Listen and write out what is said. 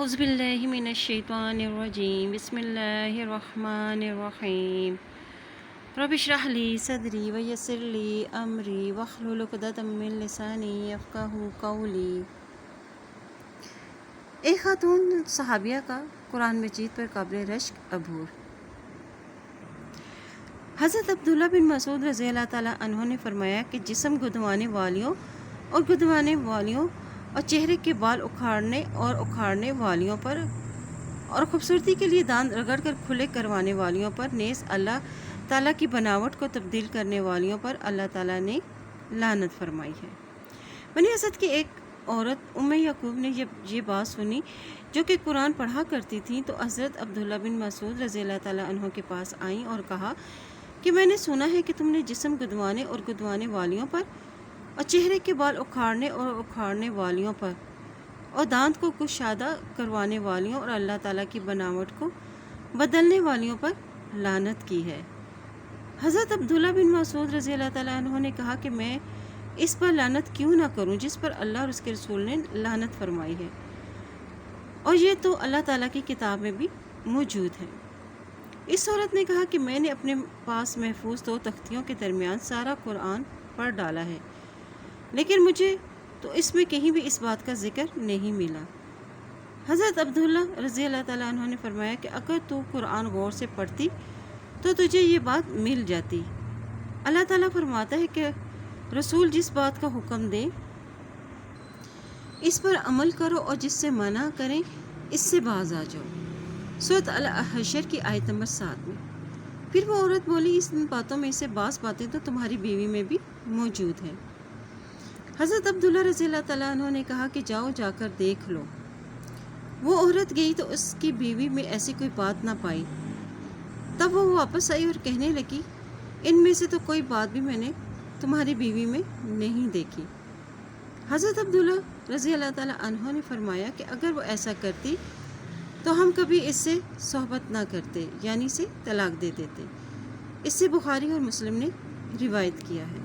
اعوذ باللہ من الشیطان الرجیم بسم اللہ الرحمن الرحیم رب اشرح لی صدری ویسر لی امری واحلل عقدۃ من لسانی یفقہوا قولی۔ ایک خاتون صحابیہ کا قرآن مجید پر قابل رشک عبور۔ حضرت عبداللہ بن مسعود رضی اللہ تعالیٰ عنہ نے فرمایا کہ جسم گدوانے والیوں اور چہرے کے بال اکھاڑنے والیوں پر اور خوبصورتی کے لیے داند رگڑ کر کھلے کروانے والیوں پر نیز اللہ تعالیٰ کی بناوٹ کو تبدیل کرنے والیوں پر اللہ تعالیٰ نے لعنت فرمائی ہے۔ بنی اسد کی ایک عورت ام یعقوب نے یہ بات سنی جو کہ قرآن پڑھا کرتی تھیں، تو حضرت عبداللہ بن مسعود رضی اللہ تعالیٰ عنہ کے پاس آئیں اور کہا کہ میں نے سنا ہے کہ تم نے جسم گدوانے والیوں پر اور چہرے کے بال اکھاڑنے والیوں پر اور دانت کو کشادہ کروانے والیوں اور اللہ تعالیٰ کی بناوٹ کو بدلنے والیوں پر لعنت کی ہے۔ حضرت عبداللہ بن مسعود رضی اللہ تعالیٰ عنہ نے کہا کہ میں اس پر لعنت کیوں نہ کروں جس پر اللہ اور اس کے رسول نے لعنت فرمائی ہے، اور یہ تو اللہ تعالیٰ کی کتاب میں بھی موجود ہے۔ اس عورت نے کہا کہ میں نے اپنے پاس محفوظ 2 تختیوں کے درمیان سارا قرآن پڑھ ڈالا ہے، لیکن مجھے تو اس میں کہیں بھی اس بات کا ذکر نہیں ملا۔ حضرت عبداللہ رضی اللہ تعالیٰ عنہ نے فرمایا کہ اگر تو قرآن غور سے پڑھتی تو تجھے یہ بات مل جاتی۔ اللہ تعالیٰ فرماتا ہے کہ رسول جس بات کا حکم دے اس پر عمل کرو، اور جس سے منع کریں اس سے باز آ جاؤ۔ سورۃ الحشر کی آیت نمبر 7 میں۔ پھر وہ عورت بولی، اس باتوں میں سے بعض باتیں تو تمہاری بیوی میں بھی موجود ہیں۔ حضرت عبداللہ رضی اللہ تعالیٰ عنہ نے کہا کہ جاؤ جا کر دیکھ لو۔ وہ عورت گئی تو اس کی بیوی میں ایسی کوئی بات نہ پائی۔ تب وہ واپس آئی اور کہنے لگی، ان میں سے تو کوئی بات بھی میں نے تمہاری بیوی میں نہیں دیکھی۔ حضرت عبداللہ رضی اللہ تعالیٰ عنہ نے فرمایا کہ اگر وہ ایسا کرتی تو ہم کبھی اس سے صحبت نہ کرتے، یعنی اسے طلاق دے دیتے۔ اس سے بخاری اور مسلم نے روایت کیا ہے۔